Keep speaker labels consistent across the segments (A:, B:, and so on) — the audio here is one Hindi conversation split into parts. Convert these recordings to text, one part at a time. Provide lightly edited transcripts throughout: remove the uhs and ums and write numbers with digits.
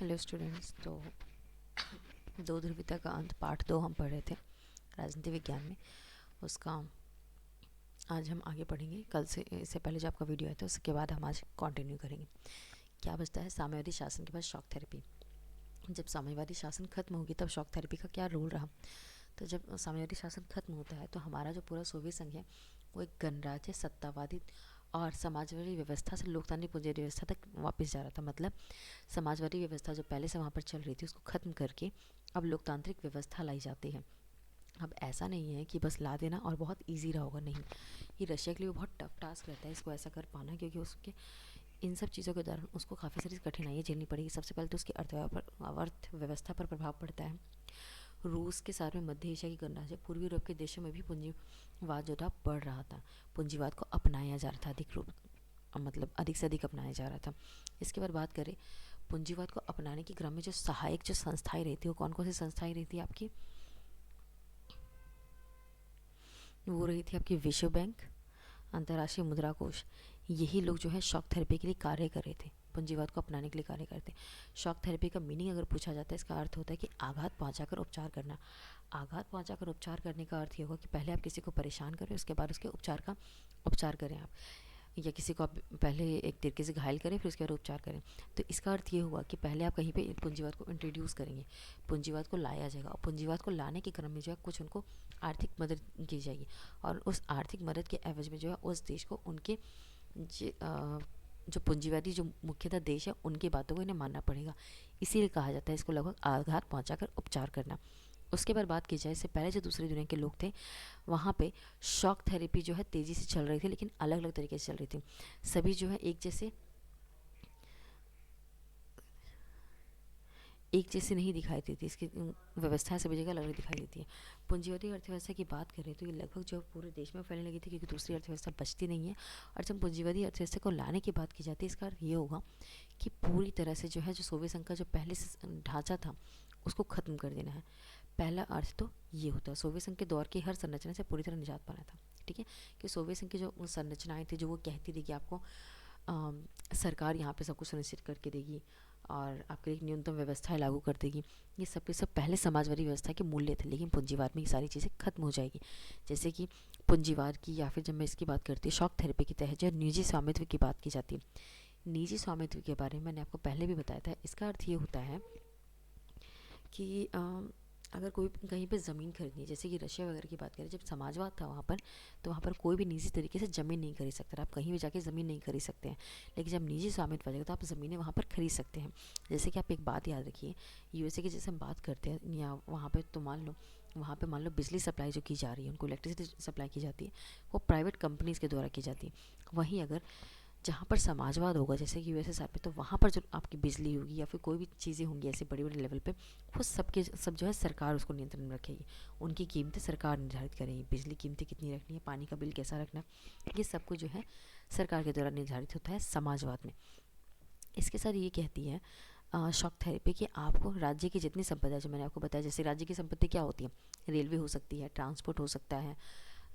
A: Hello students. तो दो ध्रुवीयता का अंत पार्ट 2 हम पढ़ रहे थे राजनीति विज्ञान में। उसका आज हम आगे पढ़ेंगे। कल से इससे पहले जो आपका वीडियो आया था उसके बाद हम आज कंटिन्यू करेंगे। क्या बचता है? साम्यवादी शासन के बाद शॉक थेरेपी। जब साम्यवादी शासन खत्म होगी तब शॉक थेरेपी का क्या रोल रहा? तो जब साम्यवादी शासन खत्म होता है तो हमारा जो पूरा सोवियत संघ है वो एक गणराज्य सत्तावादी और समाजवादी व्यवस्था से लोकतांत्रिक पूंजी व्यवस्था तक वापस जा रहा था। मतलब समाजवादी व्यवस्था जो पहले से वहाँ पर चल रही थी उसको ख़त्म करके अब लोकतांत्रिक व्यवस्था लाई जाती है। अब ऐसा नहीं है कि बस ला देना और बहुत इजी रहा होगा, नहीं। ये रशिया के लिए बहुत टफ टास्क रहता है इसको ऐसा कर पाना, क्योंकि उसके इन सब चीज़ों के दौरान उसको काफ़ी सारी कठिनाइयाँ झेलनी पड़ेगी। सबसे पहले तो उसकी अर्थव्यवस्था पर प्रभाव पड़ता है। रूस के साथ में मध्य एशिया की गणराज्य पूर्वी यूरोप के देशों में भी पूंजीवाद जो था बढ़ रहा था। पूंजीवाद को अपनाया जा रहा था अधिक से अधिक अपनाया जा रहा था। इसके बाद बात करें पूंजीवाद को अपनाने के क्रम में जो सहायक जो संस्थाएं रहती है वो कौन कौन सी संस्थाएं रहती है आपकी? वो रही थी आपकी विश्व बैंक, अंतर्राष्ट्रीय मुद्रा कोष। यही लोग जो है शॉक थेरेपी के लिए कार्य कर रहे थे, पूंजीवाद को अपनाने के लिए कार्य करते। शॉक थेरेपी का मीनिंग अगर पूछा जाता है, इसका अर्थ होता है कि आघात पहुंचाकर उपचार करना। आघात पहुंचाकर उपचार करने का अर्थ ये होगा कि पहले आप किसी को परेशान करें, उसके बाद उसके उपचार करें आप, या किसी को आप पहले एक तरीके से घायल करें फिर उसके बाद उपचार करें। तो इसका अर्थ ये हुआ कि पहले आप कहीं पे पूंजीवाद को इंट्रोड्यूस करेंगे, पूंजीवाद को लाया जाएगा और पूंजीवाद को लाने के क्रम में जो है कुछ उनको आर्थिक मदद की जाएगी और उस आर्थिक मदद के एवज में जो है उस देश को उनके जो पूंजीवादी जो मुख्यतः देश है उनकी बातों को इन्हें मानना पड़ेगा। इसीलिए कहा जाता है इसको लगभग आघात पहुंचाकर उपचार करना। उसके बाद बात की जाए, इससे पहले जो दूसरी दुनिया के लोग थे वहाँ पे शॉक थेरेपी जो है तेज़ी से चल रही थी, लेकिन अलग अलग तरीके से चल रही थी। सभी जो है एक जैसे नहीं दिखाई देती, इसकी व्यवस्था सभी जगह अलग अलग दिखाई देती है। पूंजीवादी अर्थव्यवस्था की बात करें तो ये लगभग जो पूरे देश में फैलने लगी थी, क्योंकि दूसरी अर्थव्यवस्था बचती नहीं है। और जब पूंजीवादी अर्थव्यवस्था को लाने की बात की जाती है, इसका अर्थ ये होगा कि पूरी तरह से जो है जो सोवियत संघ का जो पहले से ढांचा था उसको ख़त्म कर देना है। पहला अर्थ तो ये होता है। सोवियत संघ के दौर की हर संरचना से पूरी तरह निजात पाना था, ठीक है। कि सोवियत संघ की जो संरचनाएं थी जो वो कहती थी कि आपको सरकार यहाँ पे सब कुछ सुनिश्चित करके देगी और आपके लिए न्यूनतम व्यवस्थाएं लागू कर देगी, ये सब के सब पहले समाजवादी व्यवस्था के मूल्य थे। लेकिन पूंजीवाद में ये सारी चीज़ें खत्म हो जाएगी। जैसे कि पूंजीवाद की, या फिर जब मैं इसकी बात करती हूँ शॉक थेरेपी के तहत जो निजी स्वामित्व की बात की जाती है। निजी स्वामित्व के बारे में मैंने आपको पहले भी बताया था। इसका अर्थ ये होता है कि अगर कोई कहीं पे ज़मीन खरीदनी है, जैसे कि रशिया वगैरह की बात करें, जब समाजवाद था वहाँ पर तो वहाँ पर कोई भी निजी तरीके से ज़मीन नहीं खरीद सकता था। आप कहीं भी जाके ज़मीन नहीं खरीद सकते हैं। लेकिन जब निजी स्वामित्व आ जाएगा तो आप ज़मीनें वहाँ पर खरीद सकते हैं। जैसे कि आप एक बात याद रखिए, यूएसए की जैसे हम बात करते हैं या वहाँ पर, तो मान लो बिजली सप्लाई जो की जा रही है, उनको इलेक्ट्रिसिटी सप्लाई की जाती है, वो प्राइवेट कंपनीज़ के द्वारा की जाती है। वहीं अगर जहाँ पर समाजवाद होगा जैसे कि यूएसएसआर पे, तो वहाँ पर जो आपकी बिजली होगी या फिर कोई भी चीज़ें होंगी ऐसे बड़े बड़े लेवल पे, वो सब जो है सरकार उसको नियंत्रण में रखेगी। उनकी कीमतें सरकार निर्धारित करेगी। बिजली कीमतें कितनी रखनी है, पानी का बिल कैसा रखना है, ये सब कुछ जो है सरकार के द्वारा निर्धारित होता है समाजवाद में। इसके साथ ये कहती है शॉक थेरेपी कि आपको राज्य की जितनी संपदा, जो मैंने आपको बताया, जैसे राज्य की संपत्ति क्या होती है, रेलवे हो सकती है, ट्रांसपोर्ट हो सकता है,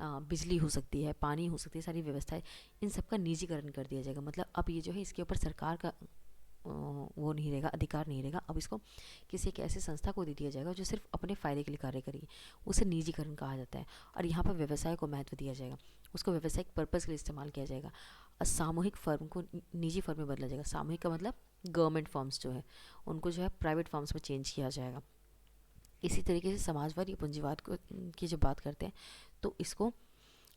A: बिजली हो सकती है, पानी हो सकती है, सारी व्यवस्थाएं, इन सब का निजीकरण कर दिया जाएगा। मतलब अब ये जो है इसके ऊपर सरकार का वो नहीं रहेगा, अधिकार नहीं रहेगा। अब इसको किसी एक ऐसी संस्था को दे दिया जाएगा जो सिर्फ अपने फ़ायदे के लिए कार्य करेगी। उसे निजीकरण कहा जाता है। और यहाँ पर व्यवसाय को महत्व दिया जाएगा, उसको व्यावसायिक पर्पज़ के लिए इस्तेमाल किया जाएगा। और सामूहिक फर्म को निजी फर्म में बदला जाएगा। सामूहिक का मतलब गवर्नमेंट फर्म्स जो है उनको जो है प्राइवेट फर्म्स में चेंज किया जाएगा। इसी तरीके से समाजवाद या पूंजीवाद को की जब बात करते हैं तो इसको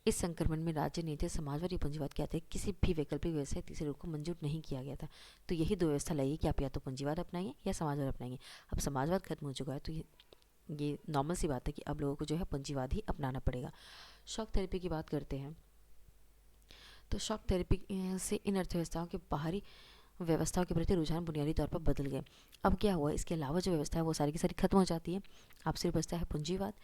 A: इस संक्रमण में राज्य नीति समाजवाद या पूंजीवाद कहते हैं। किसी भी वैकल्पिक व्यवसाय तीसरे रूप को मंजूर नहीं किया गया था। तो यही दो व्यवस्था लगेगी कि आप या तो पूंजीवाद अपनाएंगे या समाजवाद अपनाएंगे। अब समाजवाद खत्म हो चुका है तो ये नॉर्मल सी बात है कि अब लोगों को जो है पूंजीवाद ही अपनाना पड़ेगा। शॉक थेरेपी की बात करते हैं तो शॉक थेरेपी से इन अर्थव्यवस्थाओं के बाहरी व्यवस्थाओं के प्रति रुझान बुनियादी तौर पर बदल गए। अब क्या हुआ, इसके अलावा जो व्यवस्था है वो सारी की सारी खत्म हो जाती है। अब सिर्फ बचता है पूंजीवाद।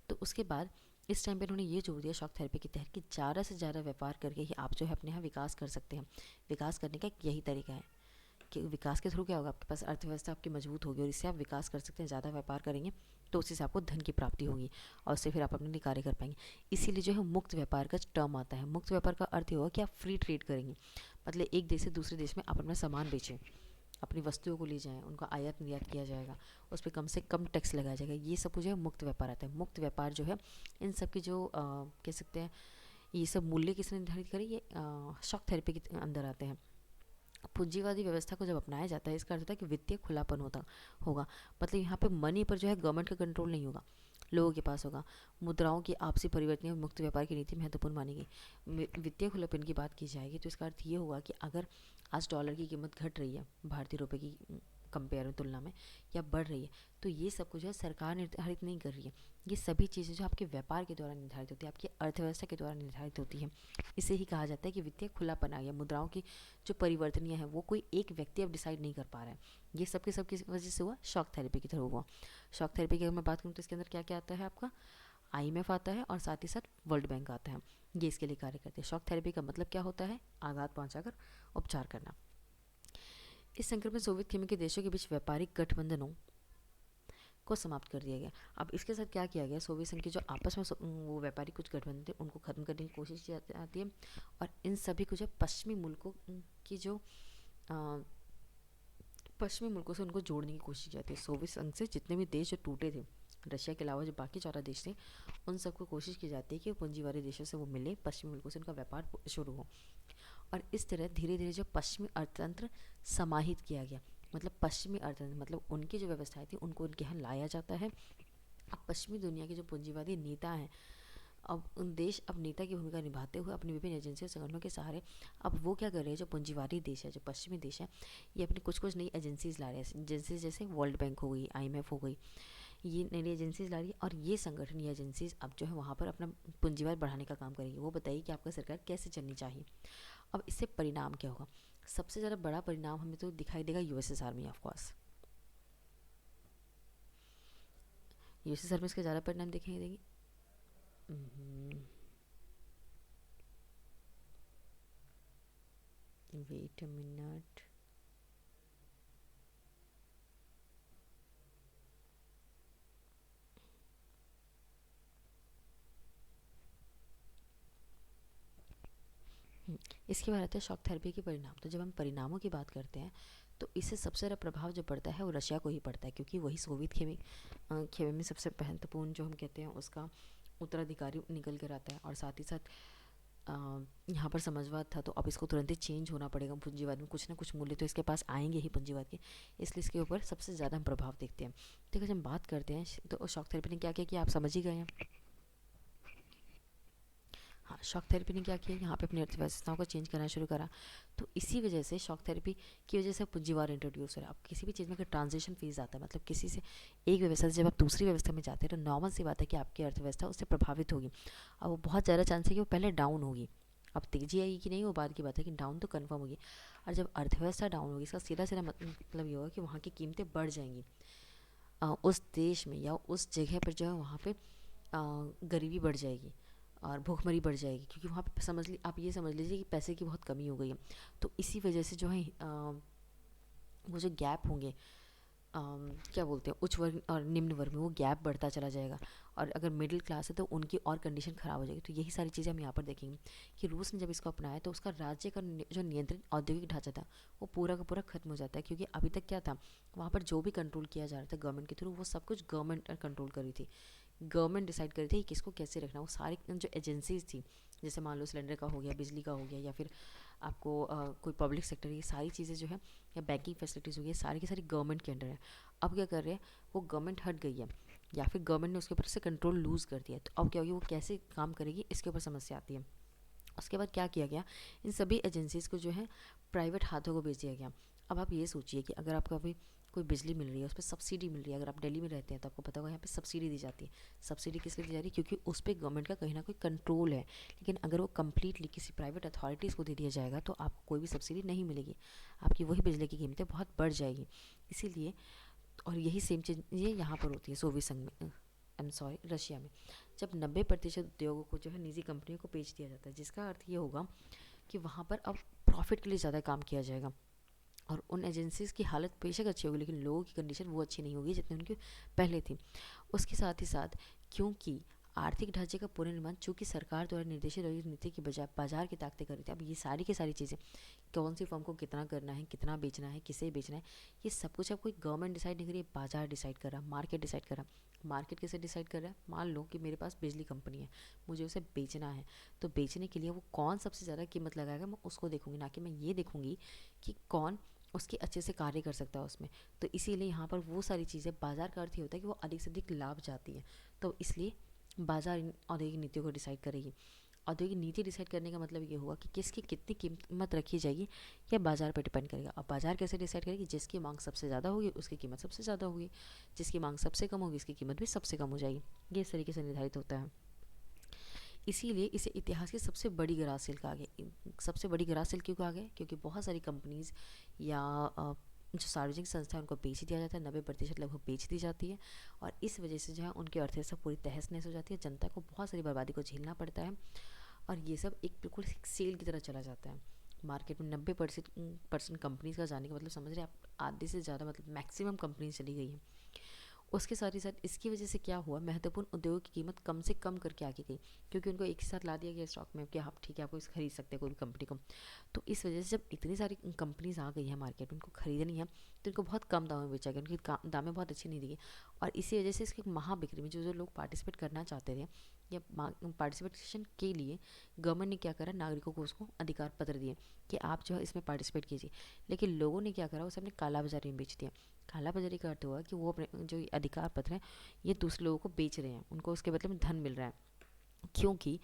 A: तो उसके बाद इस टाइम पे उन्होंने ये जोड़ दिया शॉक थेरेपी के तहत कि ज़्यादा से ज़्यादा व्यापार करके ही आप जो है अपने यहाँ विकास कर सकते हैं। विकास करने का यही तरीका है कि विकास के थ्रू क्या होगा, आपके पास अर्थव्यवस्था आपकी मजबूत होगी और इससे आप विकास कर सकते हैं। ज़्यादा व्यापार करेंगे तो उसी से आपको धन की प्राप्ति होगी और उससे फिर आप अपने लिए कार्य कर पाएंगे। इसीलिए जो है मुक्त व्यापार का टर्म आता है। मुक्त व्यापार का अर्थ ये होगा कि आप फ्री ट्रेड करेंगे, मतलब एक देश से दूसरे देश में आप अपना सामान बेचें, अपनी वस्तुओं को ले जाएँ, उनका आयात निर्यात किया जाएगा, उस पे कम से कम टैक्स लगाया जाएगा। ये सब कुछ जो है मुक्त व्यापार आता है। मुक्त व्यापार जो है इन सब की जो कह सकते हैं ये सब मूल्य किसने निर्धारित करे, ये शॉक थेरेपी के अंदर आते हैं। पूंजीवादी व्यवस्था को जब अपनाया जाता है, इसका अर्थ होता है कि वित्तीय खुलापन होता होगा। मतलब यहाँ पे मनी पर जो है गवर्नमेंट का कंट्रोल नहीं होगा, लोगों के पास होगा। मुद्राओं की आपसी परिवर्तन और मुक्त व्यापार की नीति महत्वपूर्ण मानी गई। वित्तीय खुलापन की बात की जाएगी तो इसका अर्थ ये होगा कि अगर आज डॉलर की कीमत घट रही है भारतीय रुपये की कंपेयर में, तुलना में, या बढ़ रही है, तो ये सब कुछ है सरकार निर्धारित नहीं कर रही है। ये सभी चीज़ें जो आपके व्यापार के द्वारा निर्धारित होती है, आपकी अर्थव्यवस्था के द्वारा निर्धारित होती है। इसे ही कहा जाता है कि वित्तीय खुलापन आ गया। मुद्राओं की जो परिवर्तनीय है वो कोई एक व्यक्ति अब डिसाइड नहीं कर पा रहा है। ये सब के सब किस वजह से हुआ, शॉक थेरेपी की तरह हुआ। शॉक थेरेपी की अगर मैं बात करूँ तो इसके अंदर क्या क्या आता है, आपका IMF आता है और साथ ही साथ वर्ल्ड बैंक आता है। ये इसके लिए कार्य करते हैं। शॉक थेरेपी का मतलब क्या होता है, आघात पहुंचाकर उपचार करना। इस संक्रमण सोवियत खेमे के देशों के बीच व्यापारिक गठबंधनों को समाप्त कर दिया गया। अब इसके साथ क्या किया गया, सोवियत संघ के जो आपस में वो व्यापारिक कुछ गठबंधन थे उनको खत्म करने की कोशिश की जाती है, और इन सभी को जो पश्चिमी मुल्कों की जो पश्चिमी मुल्कों से उनको जोड़ने की कोशिश की जाती है। सोवियत संघ से जितने भी देश जो टूटे थे, रशिया के अलावा जो बाकी 14 देश थे, उन सबको कोशिश की जाती है कि पूंजीवादी देशों से वो मिले, पश्चिमी मुल्कों से उनका व्यापार शुरू हो। और इस तरह धीरे धीरे जो पश्चिमी अर्थतंत्र समाहित किया गया। मतलब पश्चिमी अर्थतंत्र मतलब उनकी जो व्यवस्थाएं थी उनको उनके यहाँ लाया जाता है। अब पश्चिमी दुनिया के जो पूंजीवादी नेता हैं, अब उन देश अब नेता की भूमिका निभाते हुए अपनी विभिन्न एजेंसियों संगठनों के सहारे अब वो क्या कर रहे हैं, जो पूंजीवादी देश है, जो पश्चिमी देश है, ये अपनी कुछ कुछ नई एजेंसीज ला रहे हैं। एजेंसीज जैसे वर्ल्ड बैंक हो गई, IMF हो गई, ये नई नई एजेंसीज ला रही है। और ये संगठन, ये एजेंसीज अब जो है वहाँ पर अपना पूंजीवाद बढ़ाने का काम करेगी। वो बताइए कि आपका सरकार कैसे चलनी चाहिए। अब इससे परिणाम क्या होगा, सबसे ज़्यादा बड़ा परिणाम हमें तो दिखाई देगा USSR में। ऑफकोर्स USSR में इसके ज़्यादा परिणाम दिखाई देंगे। वेट अ मिनट, इसके बाद आते हैं शॉक थेरेपी के परिणाम। तो जब हम परिणामों की बात करते हैं तो इससे सबसे ज़्यादा प्रभाव जो पड़ता है वो रशिया को ही पड़ता है, क्योंकि वही सोवियत खेमे में सबसे महत्वपूर्ण जो हम कहते हैं उसका उत्तराधिकारी निकल कर आता है। और साथ ही साथ यहाँ पर समाजवाद था, तो अब इसको तुरंत ही चेंज होना पड़ेगा। पूंजीवाद में कुछ ना कुछ मूल्य तो इसके पास आएंगे ही पूंजीवाद के, इसलिए इसके ऊपर सबसे ज़्यादा हम प्रभाव देखते हैं। तो अगर हम बात करते हैं तो शॉक थेरेपी ने क्या क्या किया, आप समझ ही गए हैं। हाँ, शॉक थेरेपी ने क्या किया, यहाँ पे अपनी अर्थव्यवस्थाओं को चेंज करना शुरू करा। तो इसी वजह से शॉक थेरेपी की वजह से पूंजीवाद इंट्रोड्यूस हो रहा है। अब किसी भी चीज़ में अगर ट्रांजिशन फेज आता है, मतलब किसी से एक व्यवस्था से जब आप दूसरी व्यवस्था में जाते हैं, तो नॉर्मल सी बात है कि आपकी अर्थव्यवस्था उससे प्रभावित होगी। अब वो बहुत ज़्यादा चांस है कि वो पहले डाउन होगी। अब तेजी आएगी कि नहीं वो बात की बात है, कि डाउन तो कन्फर्म होगी। और जब अर्थव्यवस्था डाउन होगी, इसका सीधा सीधा मतलब ये होगा कि वहाँ की कीमतें बढ़ जाएंगी। उस देश में या उस जगह पर जो है वहाँ पे गरीबी बढ़ जाएगी और भूखमरी बढ़ जाएगी, क्योंकि वहाँ पे आप ये समझ लीजिए कि पैसे की बहुत कमी हो गई है। तो इसी वजह से जो है वो जो गैप होंगे, क्या बोलते हैं, उच्च वर्ग और निम्न वर्ग में, वो गैप बढ़ता चला जाएगा। और अगर मिडिल क्लास है तो उनकी और कंडीशन ख़राब हो जाएगी। तो यही सारी चीज़ें हम यहाँ पर देखेंगे कि रूस ने जब इसको अपनाया तो उसका राज्य का जो नियंत्रित औद्योगिक ढांचा था वो पूरा का पूरा खत्म हो जाता है। क्योंकि अभी तक क्या था, वहाँ पर जो भी कंट्रोल किया जा रहा था गवर्नमेंट के थ्रू, वो सब कुछ गवर्नमेंट कंट्रोल कर रही थी। गवर्नमेंट डिसाइड कर रही थी कि किसको कैसे रखना। वो सारी जो एजेंसीज थी, जैसे मान लो सिलेंडर का हो गया, बिजली का हो गया, या फिर आपको कोई पब्लिक सेक्टर, ये सारी चीज़ें जो है, या बैंकिंग फैसिलिटीज़ हो गई, सारी की सारी गवर्नमेंट के अंडर है। अब क्या कर रहे हैं, वो गवर्नमेंट हट गई है, या फिर गवर्नमेंट ने उसके ऊपर से कंट्रोल लूज़ कर दिया। तो अब क्या होगी, वो कैसे काम करेगी, इसके ऊपर समस्या आती है। उसके बाद क्या किया गया, इन सभी एजेंसीज़ को जो है प्राइवेट हाथों को बेच दिया गया। अब आप ये सोचिए कि अगर आपको अभी कोई बिजली मिल रही है, उस पर सब्सिडी मिल रही है। अगर आप दिल्ली में रहते हैं तो आपको पता होगा यहाँ पे सब्सिडी दी जाती है। सब्सिडी किस लिए दी जा रही है, क्योंकि उस पर गवर्नमेंट का कहीं ना कोई कंट्रोल है। लेकिन अगर वो कम्प्लीटली किसी प्राइवेट अथॉरिटीज़ को दे दिया जाएगा तो आपको कोई भी सब्सिडी नहीं मिलेगी, आपकी वही बिजली की कीमतें बहुत बढ़ जाएगी। इसीलिए, और यही सेम चीज़ ये यहाँ पर होती है सोवियत संघ में, रशिया में, जब 90% उद्योगों को जो है निजी कंपनियों को बेच दिया जाता है, जिसका अर्थ ये होगा कि वहाँ पर अब प्रॉफिट के लिए ज़्यादा काम किया जाएगा। और उन एजेंसीज़ की हालत बेशक अच्छी होगी, लेकिन लोगों की कंडीशन वो अच्छी नहीं होगी जितनी उनकी पहले थी। उसके साथ ही साथ, क्योंकि आर्थिक ढांचे का पुनर्निर्माण चूंकि सरकार द्वारा निर्देशित और नीति की बजाय बाजार की ताकतें कर रही थी। अब ये सारी की सारी चीज़ें, कौन सी फर्म को कितना करना है, कितना बेचना है, किसे बेचना है, ये सब कुछ अब कोई गवर्नमेंट डिसाइड नहीं कर रही है, बाजार डिसाइड कर रहा है, मार्केट डिसाइड कर रहा है। मार्केट कैसे डिसाइड कर रहा है? मान लो कि मेरे पास बिजली कंपनी है, मुझे उसे बेचना है, तो बेचने के लिए वो कौन सबसे ज़्यादा कीमत लगाएगा, मैं उसको देखूंगी, ना कि मैं ये देखूंगी कि कौन उसके अच्छे से कार्य कर सकता है उसमें। तो इसीलिए यहाँ पर वो सारी चीज़ें, बाजार का अर्थ ये होता है कि वो अधिक से अधिक लाभ चाहती है। तो इसलिए बाजार इन औद्योगिक नीतियों को डिसाइड करेगी। औद्योगिक नीति डिसाइड करने का मतलब ये होगा कि किसकी कितनी कीमत रखी जाएगी, यह बाजार पर डिपेंड करेगा। अब बाजार कैसे डिसाइड करेगी? जिसकी मांग सबसे ज़्यादा होगी उसकी कीमत सबसे ज़्यादा होगी, जिसकी मांग सबसे कम होगी उसकी कीमत भी सबसे कम हो जाएगी। ये इस तरीके से निर्धारित होता है। इसीलिए इसे इतिहास की सबसे बड़ी ग्रास सेल कहा गया। सबसे बड़ी ग्रास सेल क्यों कहा गया? क्योंकि बहुत सारी कंपनीज या जो सार्वजनिक संस्था है उनको बेच दिया जाता है, 90% लगभग बेच दी जाती है, और इस वजह से जो है उनकी अर्थव्यवस्था पूरी तहस नहस हो जाती है, जनता को बहुत सारी बर्बादी को झेलना पड़ता है, और ये सब एक बिल्कुल सेल की तरह चला जाता है। मार्केट में 90% कंपनीज का जाने का मतलब समझ रहे हैं आप, आधे से ज़्यादा मतलब मैक्सिमम कंपनीज चली गई हैं। उसके साथ ही साथ इसकी वजह से क्या हुआ, महत्वपूर्ण उद्योगों की कीमत कम से कम करके आगे गई, क्योंकि उनको एक ही साथ ला दिया गया स्टॉक में कि आप ठीक है आपको इस खरीद सकते हैं कोई भी कंपनी को। तो इस वजह से जब इतनी सारी कंपनीज आ गई है मार्केट में, उनको खरीदनी है, तो इनको बहुत कम दामों में बेचा गया, उनकी दामें बहुत अच्छी नहीं दी गई, और इसी वजह से इसकी महाबिक्री में जो जो लोग पार्टिसिपेट करना चाहते थे या पार्टिसिपेशन के लिए गवर्नमेंट ने क्या करा, नागरिकों को उसको अधिकार पत्र दिए कि आप जो है इसमें पार्टिसिपेट कीजिए। लेकिन लोगों ने क्या करा, उसे अपने काला बाजारी में बेच दिया। काला बाजारी का अर्थ हुआ कि वो अपने जो ये अधिकार पत्र हैं ये दूसरे लोगों को बेच रहे हैं, उनको उसके बदले में धन मिल रहा है, क्योंकि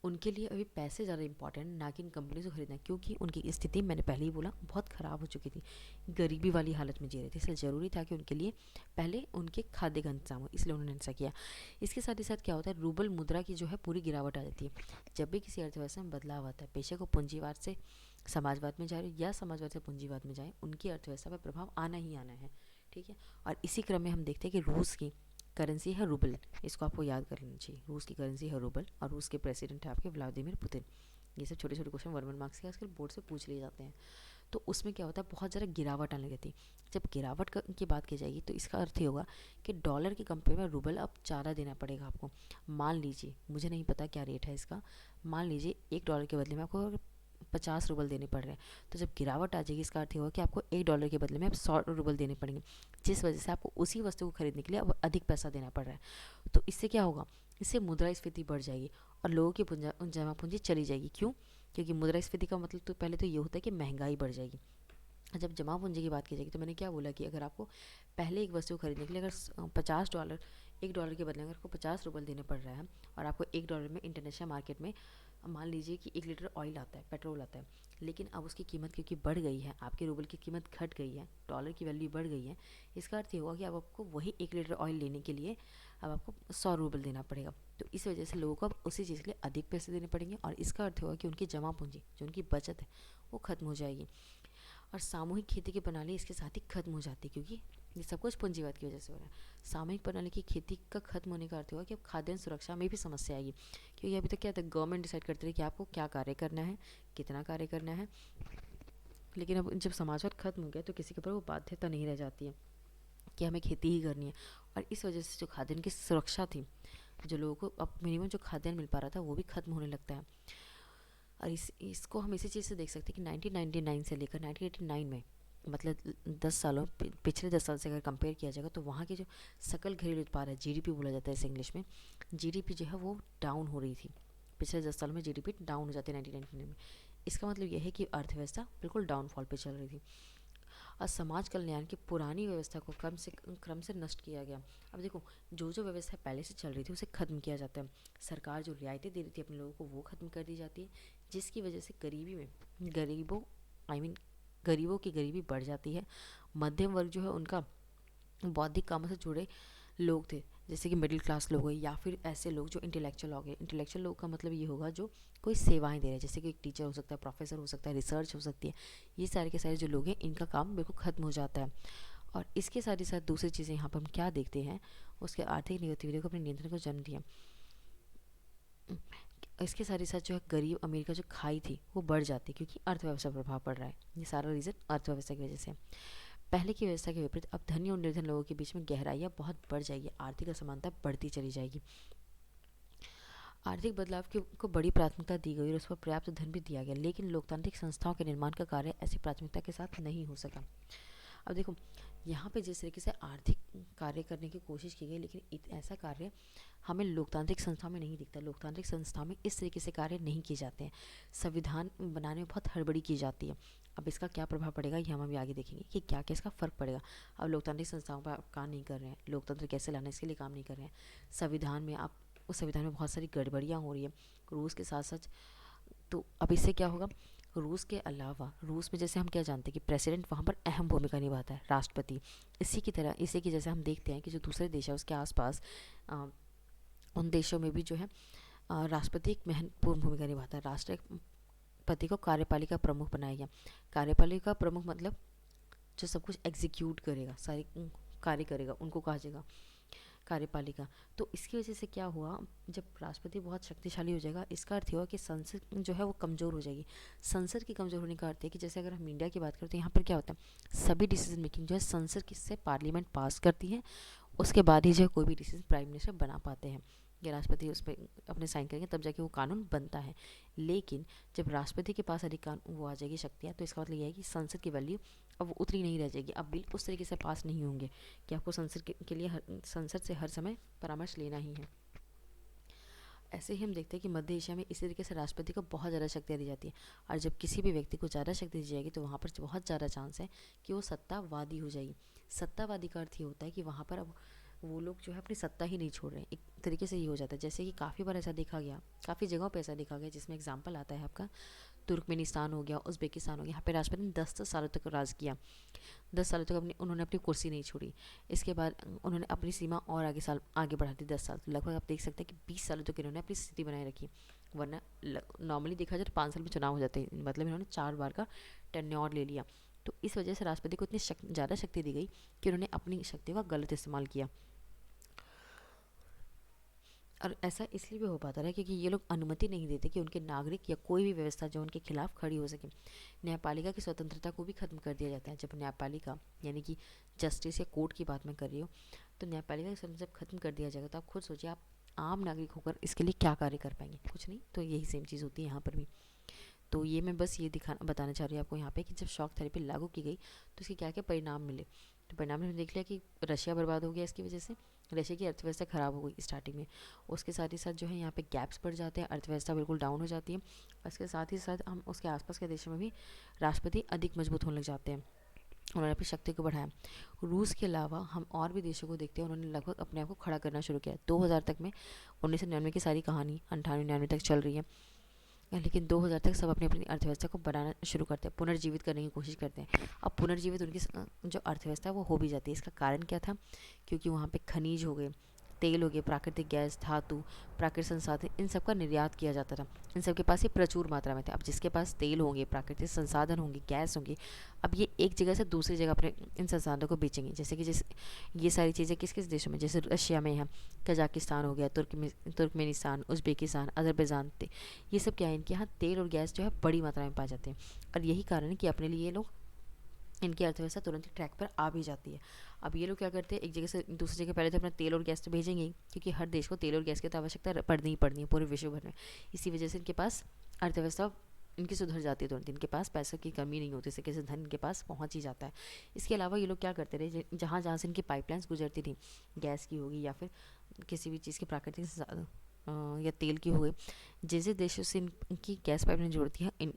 A: उनके लिए अभी पैसे ज़्यादा इंपॉर्टेंट ना कि इन कंपनी से खरीदना, क्योंकि उनकी स्थिति मैंने पहले ही बोला बहुत ख़राब हो चुकी थी, गरीबी वाली हालत में जी रहे थे, इसलिए ज़रूरी था कि उनके लिए पहले उनके खाद्य का इंतजाम हो, इसलिए उन्होंने ऐसा किया। इसके साथ ही साथ क्या होता है, रूबल मुद्रा की जो है पूरी गिरावट आ जाती है। जब भी किसी अर्थव्यवस्था में बदलाव आता है, पेशे को पूंजीवाद से समाजवाद में जा रहे या समाजवाद से पूंजीवाद में जाए, उनकी अर्थव्यवस्था पर प्रभाव आना ही आना है। ठीक है, और इसी क्रम में हम देखते हैं कि रूस की करेंसी है रूबल, इसको आपको याद कर लेना चाहिए, रूस की करेंसी है रूबल, और रूस के प्रेसिडेंट है आपके व्लादिमीर पुतिन। ये सब छोटे छोटे क्वेश्चन 1 मार्क्स के आजकल बोर्ड से पूछ लिए जाते हैं। तो उसमें क्या होता है, बहुत ज़्यादा गिरावट आने लगती है। जब गिरावट की बात की जाएगी तो इसका अर्थ ये होगा कि डॉलर की कंपेयर में रूबल अब ज़्यादा देना पड़ेगा आपको। मान लीजिए, मुझे नहीं पता क्या रेट है इसका, मान लीजिए $1 के बदले में आपको 50 रूबल देने पड़ रहे हैं, तो जब गिरावट आ जाएगी इसका अर्थ होगा कि आपको $1 के बदले में अब 100 रूबल देने पड़ेंगे, जिस वजह से आपको उसी वस्तु को खरीदने के लिए अब अधिक पैसा देना पड़ रहा है। तो इससे क्या होगा, इससे मुद्रास्फीति बढ़ जाएगी और लोगों की जमा पूंजी चली जाएगी। क्यों? क्योंकि मुद्रास्फीति का मतलब तो पहले तो ये होता है कि महंगाई बढ़ जाएगी। जब जमा पूंजी की बात की जाएगी तो मैंने क्या बोला कि अगर आपको पहले एक वस्तु खरीदने के लिए अगर $50, $1 के बदले अगर आपको 50 रूबल देने पड़ रहा है, और आपको $1 में इंटरनेशनल मार्केट में मान लीजिए कि 1 लीटर ऑयल आता है, पेट्रोल आता है, लेकिन अब उसकी कीमत क्योंकि बढ़ गई है, आपके रूबल की कीमत घट गई है, डॉलर की वैल्यू बढ़ गई है, इसका अर्थ ये होगा कि अब आपको वही 1 लीटर ऑयल लेने के लिए अब आपको 100 रूबल देना पड़ेगा। तो इस वजह से लोगों को अब उसी चीज़ के लिए अधिक पैसे देने पड़ेंगे, और इसका अर्थ होगा कि उनकी जमा पूंजी जो उनकी बचत है वो खत्म हो जाएगी, और सामूहिक खेती की प्रणाली इसके साथ ही खत्म हो जाती है, क्योंकि ये सब कुछ पूंजीवाद की वजह से हो रहा है। सामूहिक प्रणाली की खेती का खत्म होने का अर्थ होगा कि अब खाद्यान्न सुरक्षा में भी समस्या आएगी, क्योंकि अभी तक क्या था, गवर्नमेंट डिसाइड करती रही कि आपको क्या कार्य करना है, कितना कार्य करना है, लेकिन अब जब समाजवाद खत्म हो गया तो किसी के ऊपर वो बाध्यता नहीं रह जाती है कि हमें खेती ही करनी है, और इस वजह से जो खाद्यान्न की सुरक्षा थी, जो लोगों को अब मिनिमम जो खाद्यान्न मिल पा रहा था वो भी खत्म होने लगता है। और इसको हम इसी चीज़ से देख सकते हैं कि 1999 से लेकर 1989 में, मतलब 10 सालों पिछले 10 साल से अगर कंपेयर किया जाएगा, तो वहाँ की जो सकल घरेलू उत्पाद है, जीडीपी बोला जाता है इसे इंग्लिश में, जीडीपी जो है वो डाउन हो रही थी। पिछले 10 सालों में जीडीपी डाउन हो जाती है 1999 में। इसका मतलब यह है कि अर्थव्यवस्था बिल्कुल डाउनफॉल पे चल रही थी, और समाज कल्याण की पुरानी व्यवस्था को क्रम से नष्ट किया गया। अब देखो, जो जो व्यवस्था पहले से चल रही थी उसे ख़त्म किया जाता है। सरकार जो रियायतें दे रही थी अपने लोगों को वो ख़त्म कर दी जाती है, जिसकी वजह से गरीबी में गरीबों आई मीन गरीबों की गरीबी बढ़ जाती है। मध्यम वर्ग जो है उनका बौद्धिक कामों से जुड़े लोग थे, जैसे कि मिडिल क्लास लोग हुए, या फिर ऐसे लोग जो इंटेलेक्चुअल हो गए। इंटेलेक्चुअल लोग का मतलब ये होगा जो कोई सेवाएं दे रहे हैं, जैसे कि एक टीचर हो सकता है, प्रोफेसर हो सकता है, रिसर्च हो सकती है। ये सारे के सारे जो लोग हैं इनका काम बिल्कुल ख़त्म हो जाता है। और इसके साथ ही साथ दूसरी चीज़ें यहाँ पर हम क्या देखते हैं, उसके आर्थिक गतिविधियों को अपने नियंत्रण को जन्म दिया। इसके साथ ही साथ जो है गरीब अमीर का जो खाई थी वो बढ़ जाती है, क्योंकि अर्थव्यवस्था पर प्रभाव पड़ रहा है। ये सारा रीज़न अर्थव्यवस्था की वजह से। पहले की व्यवस्था के विपरीत अब धनी और निर्धन लोगों के बीच में गहराइयाँ बहुत बढ़ जाएगी, आर्थिक असमानता बढ़ती चली जाएगी। आर्थिक बदलाव को बड़ी प्राथमिकता दी गई और उस पर पर्याप्त धन भी दिया गया, लेकिन लोकतांत्रिक संस्थाओं के निर्माण का कार्य ऐसी प्राथमिकता के साथ नहीं हो सका। अब देखो, यहाँ पे जिस तरीके से आर्थिक कार्य करने की कोशिश की गई, लेकिन ऐसा कार्य हमें लोकतांत्रिक संस्थाओं में नहीं दिखता। लोकतांत्रिक संस्थाओं में इस तरीके से कार्य नहीं किए जाते हैं। संविधान बनाने में बहुत हड़बड़ी की जाती है। अब इसका क्या प्रभाव पड़ेगा ये हम अभी आगे देखेंगे कि क्या क्या इसका फ़र्क पड़ेगा। अब लोकतांत्रिक संस्थाओं पर आप काम नहीं कर रहे हैं, लोकतंत्र कैसे लाना इसके लिए काम नहीं कर रहे हैं। संविधान में आप उस संविधान में बहुत सारी गड़बड़ियाँ हो रही है रूस के साथ साथ। तो अब इससे क्या होगा, रूस के अलावा रूस में जैसे हम क्या जानते हैं कि प्रेसिडेंट वहाँ पर अहम भूमिका निभाता है, राष्ट्रपति। इसी की तरह इसी की जैसे हम देखते हैं कि जो दूसरे देश है उसके आसपास उन देशों में भी जो है राष्ट्रपति एक महत्वपूर्ण भूमिका निभाता है। राष्ट्रपति को कार्यपालिका प्रमुख बनाया गया। कार्यपालिका प्रमुख मतलब जो सब कुछ एग्जीक्यूट करेगा, सारे कार्य करेगा, उनको कहा जाएगा कार्यपालिका। तो इसकी वजह से क्या हुआ, जब राष्ट्रपति बहुत शक्तिशाली हो जाएगा, इसका अर्थ हुआ कि संसद जो है वो कमज़ोर हो जाएगी। संसद की कमज़ोर होने का अर्थ है कि जैसे अगर हम इंडिया की बात करते हैं, यहाँ पर क्या होता है, सभी डिसीजन मेकिंग जो है संसद किससे पार्लियामेंट पास करती है, उसके बाद ही जो है कोई भी डिसीजन प्राइम मिनिस्टर बना पाते हैं या राष्ट्रपति उस पर अपने साइन करेंगे, तब जाके वो कानून बनता है। लेकिन जब राष्ट्रपति के पास अधिकार वो आ जाएगी शक्तियाँ, तो इसका मतलब यह है कि संसद की वैल्यू अब वो उतनी नहीं रह जाएगी। अब बिल उस तरीके से पास नहीं होंगे कि आपको संसद के लिए संसद से हर समय परामर्श लेना ही है। ऐसे ही हम देखते हैं कि मध्य एशिया में इसी तरीके से राष्ट्रपति को बहुत ज़्यादा शक्तियाँ दी जाती है, और जब किसी भी व्यक्ति को ज़्यादा शक्ति दी जाएगी तो वहाँ पर बहुत ज़्यादा चांस है कि वो सत्तावादी हो जाएगी। सत्तावादी का अर्थ ये होता है कि वहाँ पर अब वो लोग जो है अपनी सत्ता ही नहीं छोड़ रहे हैं। एक तरीके से ये हो जाता है, जैसे कि काफ़ी बार ऐसा देखा गया, काफ़ी जगहों पे ऐसा देखा गया, जिसमें एग्जांपल आता है आपका तुर्कमेनिस्तान हो गया, उज़्बेकिस्तान हो गया। यहाँ पे राष्ट्रपति ने 10 सालों तक राज किया, 10 सालों तक उन्होंने अपनी कुर्सी नहीं छोड़ी। इसके बाद उन्होंने अपनी सीमा और आगे बढ़ा दी 10 साल। तो लगभग आप देख सकते हैं कि 20 सालों तक इन्होंने अपनी स्थिति बनाए रखी। वरना नॉर्मली देखा जाए तो 5 साल में चुनाव हो जाते हैं, मतलब इन्होंने 4 बार का टेन्योर ले लिया। तो इस वजह से राष्ट्रपति को इतनी ज़्यादा शक्ति दी गई कि उन्होंने अपनी शक्तियों का गलत इस्तेमाल किया। और ऐसा इसलिए भी हो पाता है क्योंकि ये लोग अनुमति नहीं देते कि उनके नागरिक या कोई भी व्यवस्था जो उनके खिलाफ खड़ी हो सके। न्यायपालिका की स्वतंत्रता को भी खत्म कर दिया जाता है। जब न्यायपालिका यानी कि जस्टिस या कोर्ट की बात मैं कर रही हूँ, तो न्यायपालिका की स्वतंत्रता जब खत्म कर दिया जाएगा तो आप खुद सोचिए, आप आम नागरिक होकर इसके लिए क्या कार्य कर पाएंगे, कुछ नहीं। तो यही सेम चीज़ होती है यहाँ पर भी। तो ये मैं बस ये बताना चाह रही हूँ आपको यहाँ पे कि जब शॉक थेरेपी लागू की गई तो इसके क्या क्या परिणाम मिले। तो परिणाम में देख लिया कि रशिया बर्बाद हो गया इसकी वजह से, रशिया की अर्थव्यवस्था ख़राब हो गई स्टार्टिंग में। उसके साथ ही साथ जो है यहाँ पे गैप्स बढ़ जाते हैं, अर्थव्यवस्था बिल्कुल डाउन हो जाती है। उसके साथ ही साथ हम उसके आसपास के देशों में भी राष्ट्रपति अधिक मजबूत होने लग जाते हैं, उन्होंने अपनी शक्ति को बढ़ाया। रूस के अलावा हम और भी देशों को देखते हैं, उन्होंने लगभग अपने आप को खड़ा करना शुरू किया। 2000 तक में 1999 की सारी कहानी 98-99 तक चल रही है, लेकिन 2000 तक सब अपनी अपनी अर्थव्यवस्था को बनाना शुरू करते हैं, पुनर्जीवित करने की कोशिश करते हैं। अब पुनर्जीवित उनकी जो अर्थव्यवस्था है वो हो भी जाती है। इसका कारण क्या था, क्योंकि वहाँ पे खनिज हो गए, तेल हो गए, प्राकृतिक गैस, धातु, प्राकृतिक संसाधन, इन सब का निर्यात किया जाता था। इन सब के पास ये प्रचुर मात्रा में थे। अब जिसके पास तेल होंगे, प्राकृतिक संसाधन होंगे, गैस होंगे, अब ये एक जगह से दूसरी जगह अपने इन संसाधनों को बेचेंगे। जैसे कि ये सारी चीज़ें किस किस देशों में, जैसे रशिया में है, कजाकिस्तान हो गया, तुर्कमेनिस्तान, उज़्बेकिस्तान, अज़रबैजान, ये सब क्या है, इनके यहाँ तेल और गैस जो है बड़ी मात्रा में पाए जाते हैं। और यही कारण है कि अपने लिए ये लोग, इनकी अर्थव्यवस्था तुरंत ही ट्रैक पर आ भी जाती है। अब ये लोग क्या करते हैं, एक जगह से दूसरी जगह पहले तो अपना तेल और गैस तो भेजेंगे, क्योंकि हर देश को तेल और गैस की तो आवश्यकता पड़नी ही पड़नी है पूरे विश्व भर में। इसी वजह से इनके पास अर्थव्यवस्था इनकी सुधर जाती है तुरंत, इनके पास पैसों की कमी नहीं होती, इससे धन इनके पास पहुंच ही जाता है। इसके अलावा ये लोग क्या करते रहे, जहाँ जहाँ से इनकी पाइपलाइंस गुजरती थी, गैस की होगी या फिर किसी भी चीज़ की प्राकृतिक या तेल की हो गई, जिस देशों से इनकी गैस पाइपलाइन जुड़ती है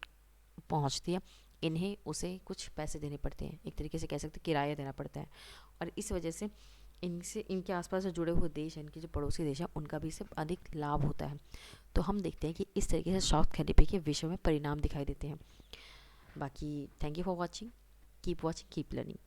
A: पहुँचती है, इन्हें उसे कुछ पैसे देने पड़ते हैं, एक तरीके से कह सकते हैं किराया देना पड़ता है। और इस वजह से इनसे इनके आसपास जो जुड़े हुए देश हैं, इनके जो पड़ोसी देश हैं, उनका भी इससे अधिक लाभ होता है। तो हम देखते हैं कि इस तरीके से शॉक थेरेपी के विश्व में परिणाम दिखाई देते हैं। बाकी thank you for watching, keep watching, keep learning.